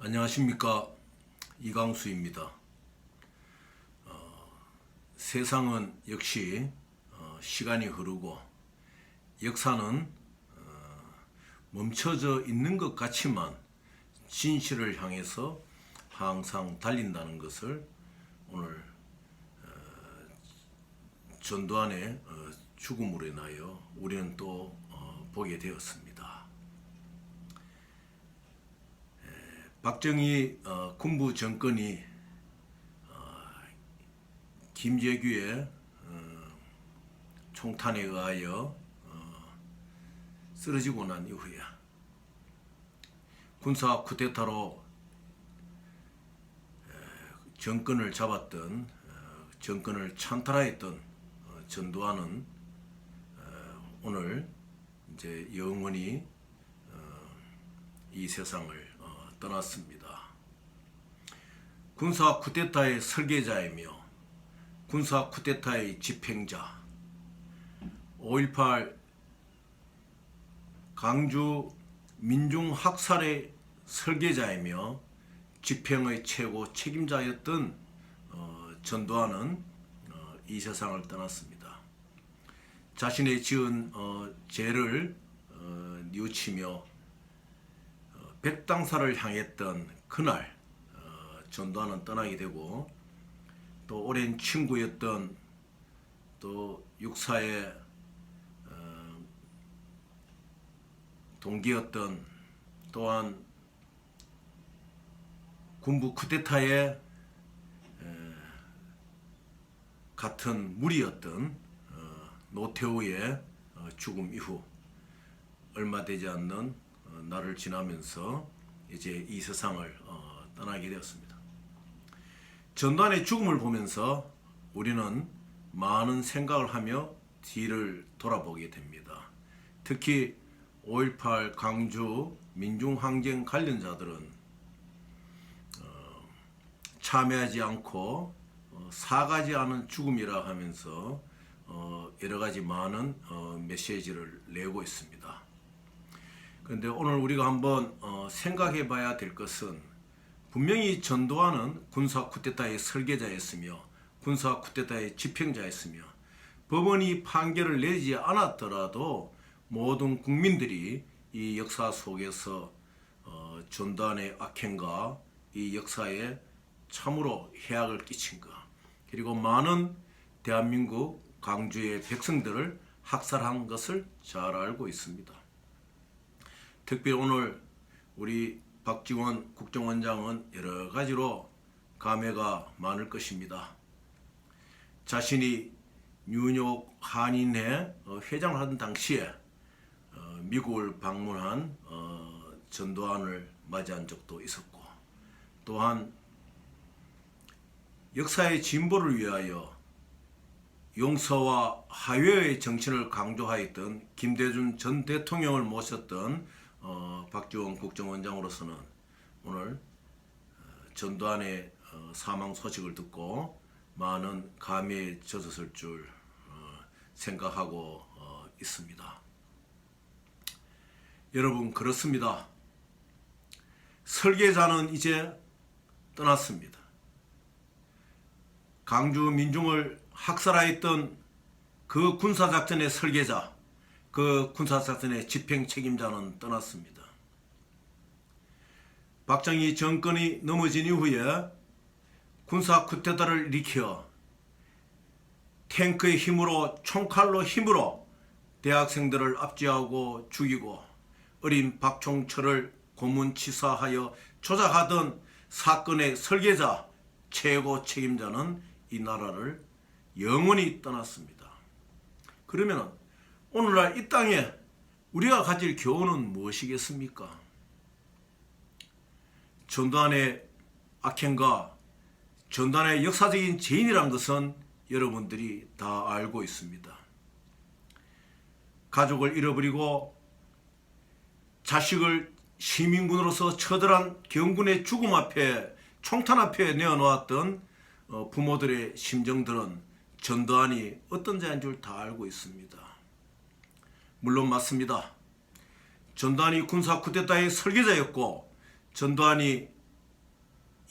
안녕하십니까, 이강수입니다. 세상은 역시 시간이 흐르고 역사는 멈춰져 있는 것 같지만 진실을 향해서 항상 달린다는 것을 오늘 전두환의 죽음으로 인하여 우리는 또 보게 되었습니다. 박정희 군부 정권이 김재규의 총탄에 의하여 쓰러지고 난 이후에 군사 쿠데타로 정권을 잡았던 정권을 찬탈하였던 전두환은 오늘 이제 영원히 이 세상을 떠났습니다. 군사 쿠데타의 설계자이며 군사 쿠데타의 집행자, 5.18 강주 민중학살의 설계자이며 집행의 최고 책임자였던 전두환은 이 세상을 떠났습니다. 자신의 지은 죄를 뉘우치며 백당사를 향했던 그날 전두환은 떠나게 되고, 또 오랜 친구였던 또 육사의 동기였던, 또한 군부 쿠데타의 같은 무리였던 노태우의 죽음 이후 얼마 되지 않는 날을 지나면서 이제 이 세상을 떠나게 되었습니다. 전두환의 죽음을 보면서 우리는 많은 생각을 하며 뒤를 돌아보게 됩니다. 특히 5.18 강주 민중항쟁 관련자들은 참여하지 않고 사과하지 않은 죽음이라 하면서 여러 가지 많은 메시지를 내고 있습니다. 그런데 오늘 우리가 한번 생각해 봐야 될 것은, 분명히 전두환은 군사 쿠데타의 설계자였으며 군사 쿠데타의 집행자였으며 법원이 판결을 내지 않았더라도 모든 국민들이 이 역사 속에서 전두환의 악행과 이 역사에 참으로 해악을 끼친 것, 그리고 많은 대한민국 강주의 백성들을 학살한 것을 잘 알고 있습니다. 특별히 오늘 우리 박지원 국정원장은 여러 가지로 감회가 많을 것입니다. 자신이 뉴욕 한인회 회장을 하던 당시에 미국을 방문한 전두환을 맞이한 적도 있었고, 또한 역사의 진보를 위하여 용서와 화해의 정신을 강조하였던 김대중 전 대통령을 모셨던 박지원 국정원장으로서는 오늘 전두환의 사망 소식을 듣고 많은 감회에 젖었을 줄 생각하고 있습니다. 여러분, 그렇습니다. 설계자는 이제 떠났습니다. 강주 민중을 학살하였던 그 군사작전의 설계자, 그 군사작전의 집행 책임자는 떠났습니다. 박정희 정권이 넘어진 이후에 군사 쿠데타를 일으켜 탱크의 힘으로, 총칼로 힘으로 대학생들을 압제하고 죽이고 어린 박총철을 고문치사하여 조작하던 사건의 설계자, 최고 책임자는 이 나라를 영원히 떠났습니다. 그러면 오늘날 이 땅에 우리가 가질 교훈은 무엇이겠습니까? 전두환의 악행과 전두환의 역사적인 죄인이란 것은 여러분들이 다 알고 있습니다. 가족을 잃어버리고 자식을 시민군으로서 처절한 경군의 죽음 앞에, 총탄 앞에 내어놓았던 부모들의 심정들은 전두환이 어떤 자인 줄 다 알고 있습니다. 물론 맞습니다. 전두환이 군사 쿠데타의 설계자였고 전두환이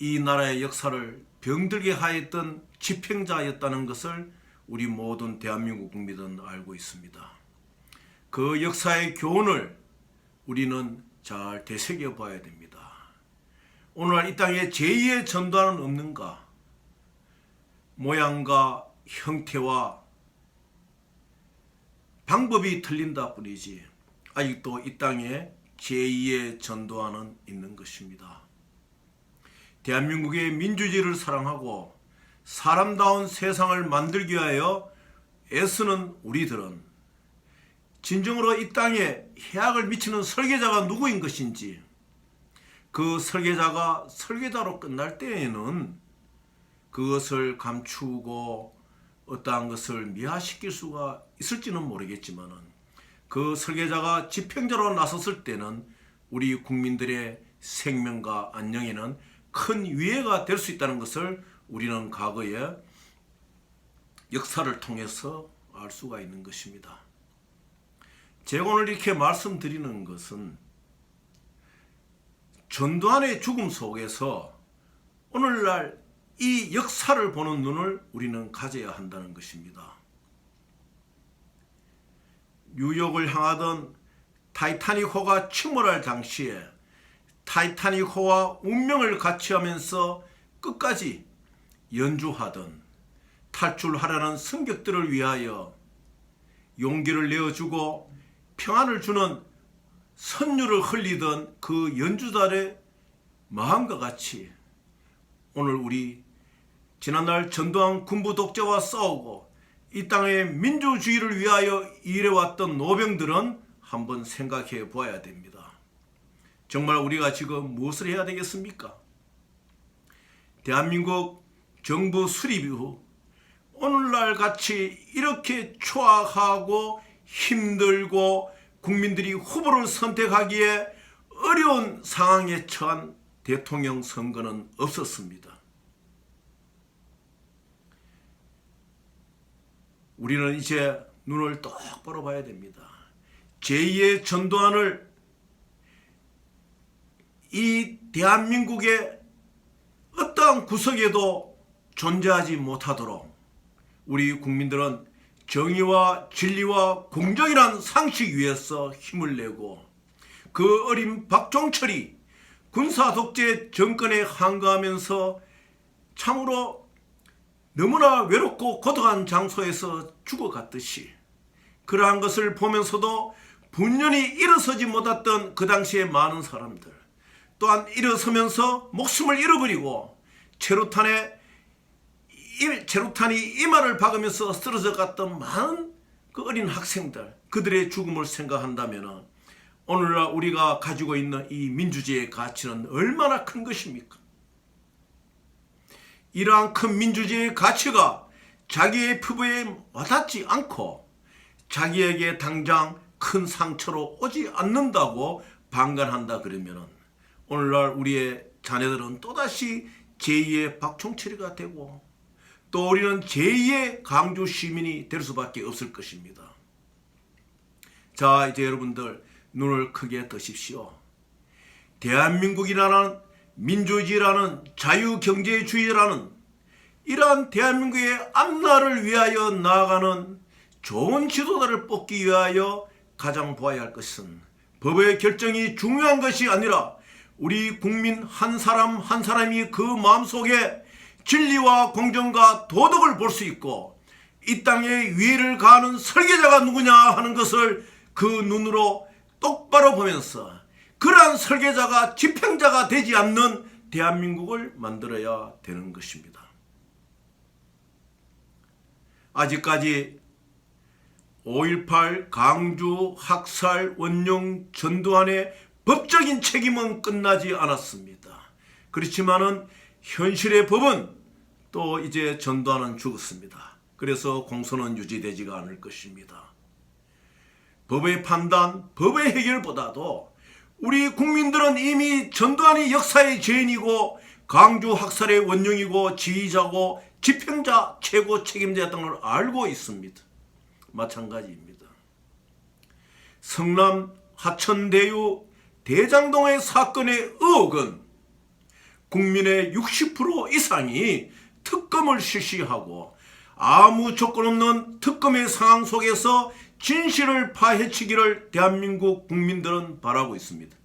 이 나라의 역사를 병들게 하였던 집행자였다는 것을 우리 모든 대한민국 국민들은 알고 있습니다. 그 역사의 교훈을 우리는 잘 되새겨 봐야 됩니다. 오늘날 이 땅에 제2의 전두환은 없는가? 모양과 형태와 방법이 틀린다 뿐이지 아직도 이 땅에 제2의 전두환은 있는 것입니다. 대한민국의 민주주의를 사랑하고 사람다운 세상을 만들기 위하여 애쓰는 우리들은 진정으로 이 땅에 해악을 미치는 설계자가 누구인 것인지, 그 설계자가 설계자로 끝날 때에는 그것을 감추고 어떠한 것을 미화시킬 수가 있을지는 모르겠지만 그 설계자가 집행자로 나섰을 때는 우리 국민들의 생명과 안녕에는 큰 위해가 될 수 있다는 것을 우리는 과거의 역사를 통해서 알 수가 있는 것입니다. 제가 오늘 이렇게 말씀드리는 것은 전두환의 죽음 속에서 오늘날 이 역사를 보는 눈을 우리는 가져야 한다는 것입니다. 뉴욕을 향하던 타이타닉호가 침몰할 당시에 타이타닉호와 운명을 같이 하면서 끝까지 연주하던 탈출하려는 승객들을 위하여 용기를 내어주고 평안을 주는 선율을 흘리던 그 연주자의 마음과 같이 오늘 우리 지난날 전두환 군부 독재와 싸우고 이 땅의 민주주의를 위하여 일해왔던 노병들은 한번 생각해 보아야 됩니다. 정말 우리가 지금 무엇을 해야 되겠습니까? 대한민국 정부 수립 이후 오늘날 같이 이렇게 초악하고 힘들고 국민들이 후보를 선택하기에 어려운 상황에 처한 대통령 선거는 없었습니다. 우리는 이제 눈을 똑바로 봐야 됩니다. 제2의 전두환을 이 대한민국의 어떠한 구석에도 존재하지 못하도록 우리 국민들은 정의와 진리와 공정이란 상식 위에서 힘을 내고 그 어린 박종철이 군사독재 정권에 항거하면서 참으로 너무나 외롭고 고독한 장소에서 죽어갔듯이 그러한 것을 보면서도 분연히 일어서지 못했던 그 당시의 많은 사람들, 또한 일어서면서 목숨을 잃어버리고 체류탄이 이마를 박으면서 쓰러져 갔던 많은 그 어린 학생들, 그들의 죽음을 생각한다면 오늘날 우리가 가지고 있는 이 민주주의의 가치는 얼마나 큰 것입니까? 이러한 큰 민주주의의 가치가 자기의 피부에 와닿지 않고 자기에게 당장 큰 상처로 오지 않는다고 방관한다 그러면 오늘날 우리의 자녀들은 또다시 제2의 박종철이가 되고 또 우리는 제2의 강주 시민이 될 수밖에 없을 것입니다. 자, 이제 여러분들 눈을 크게 뜨십시오. 대한민국이라는 민주주의라는 자유경제주의라는 이러한 대한민국의 앞날을 위하여 나아가는 좋은 지도자를 뽑기 위하여 가장 보아야 할 것은 법의 결정이 중요한 것이 아니라 우리 국민 한 사람 한 사람이 그 마음속에 진리와 공정과 도덕을 볼 수 있고 이 땅에 위해를 가하는 설계자가 누구냐 하는 것을 그 눈으로 똑바로 보면서 그러한 설계자가 집행자가 되지 않는 대한민국을 만들어야 되는 것입니다. 아직까지 5.18 강주 학살 원룡 전두환의 법적인 책임은 끝나지 않았습니다. 그렇지만은 현실의 법은 또 이제 전두환은 죽었습니다. 그래서 공소는 유지되지가 않을 것입니다. 법의 판단, 법의 해결보다도 우리 국민들은 이미 전두환이 역사의 죄인이고 강주 학살의 원흉이고 지휘자고 집행자, 최고 책임자였던 걸 알고 있습니다. 마찬가지입니다. 성남 하천대유 대장동의 사건의 의혹은 국민의 60% 이상이 특검을 실시하고 아무 조건 없는 특검의 상황 속에서 진실을 파헤치기를 대한민국 국민들은 바라고 있습니다.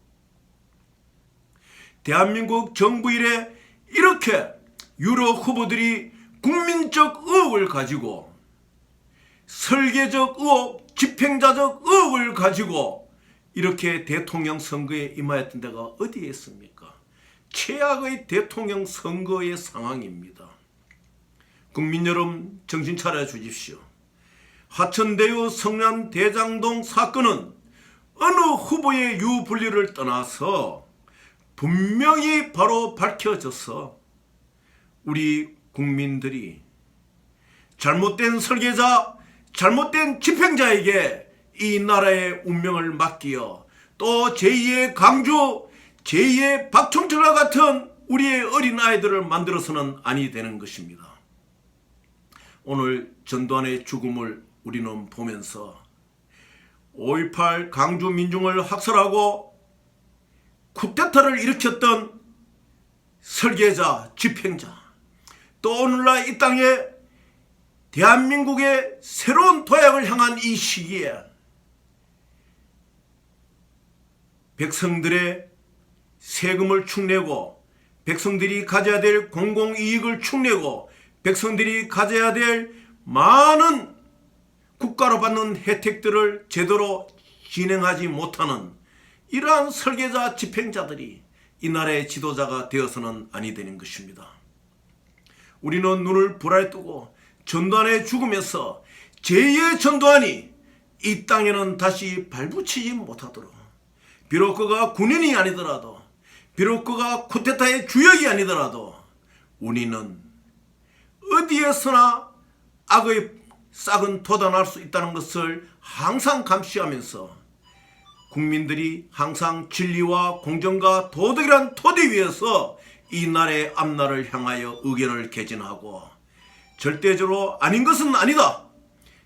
대한민국 정부 이래 이렇게 유력 후보들이 국민적 의혹을 가지고 설계적 의혹, 집행자적 의혹을 가지고 이렇게 대통령 선거에 임하였던 데가 어디에 있습니까? 최악의 대통령 선거의 상황입니다. 국민 여러분, 정신 차려 주십시오. 화천대유 성남 대장동 사건은 어느 후보의 유불리를 떠나서 분명히 바로 밝혀져서 우리 국민들이 잘못된 설계자, 잘못된 집행자에게 이 나라의 운명을 맡기어 또 제2의 강주, 제2의 박청철과 같은 우리의 어린아이들을 만들어서는 아니 되는 것입니다. 오늘 전두환의 죽음을 우리는 보면서 5.18 강주 민중을 학살하고 쿠데타를 일으켰던 설계자, 집행자, 또 오늘날 이 땅에 대한민국의 새로운 도약을 향한 이 시기에 백성들의 세금을 축내고 백성들이 가져야 될 공공이익을 축내고 백성들이 가져야 될 많은 국가로 받는 혜택들을 제대로 진행하지 못하는 이러한 설계자, 집행자들이 이 나라의 지도자가 되어서는 아니 되는 것입니다. 우리는 눈을 불알 뜨고 전두환의 죽음에서 제2의 전두환이 이 땅에는 다시 발붙이지 못하도록, 비록 그가 군인이 아니더라도, 비록 그가 쿠데타의 주역이 아니더라도 우리는 어디에서나 악의 싹은 돋아날 수 있다는 것을 항상 감시하면서 국민들이 항상 진리와 공정과 도덕이란 토대 위에서 이 나라의 앞날을 향하여 의견을 개진하고 절대적으로 아닌 것은 아니다.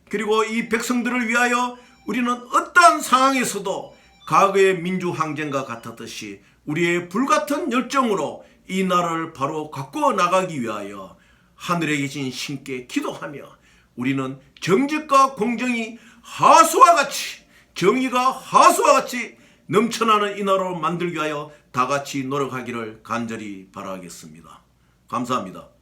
그리고 이 백성들을 위하여 우리는 어떠한 상황에서도 과거의 민주항쟁과 같았듯이 우리의 불같은 열정으로 이 나라를 바로 가꾸어 나가기 위하여 하늘에 계신 신께 기도하며 우리는 정직과 공정이 하수와 같이, 정의가 하수와 같이 넘쳐나는 이 나라를 만들기 위하여 다 같이 노력하기를 간절히 바라겠습니다. 감사합니다.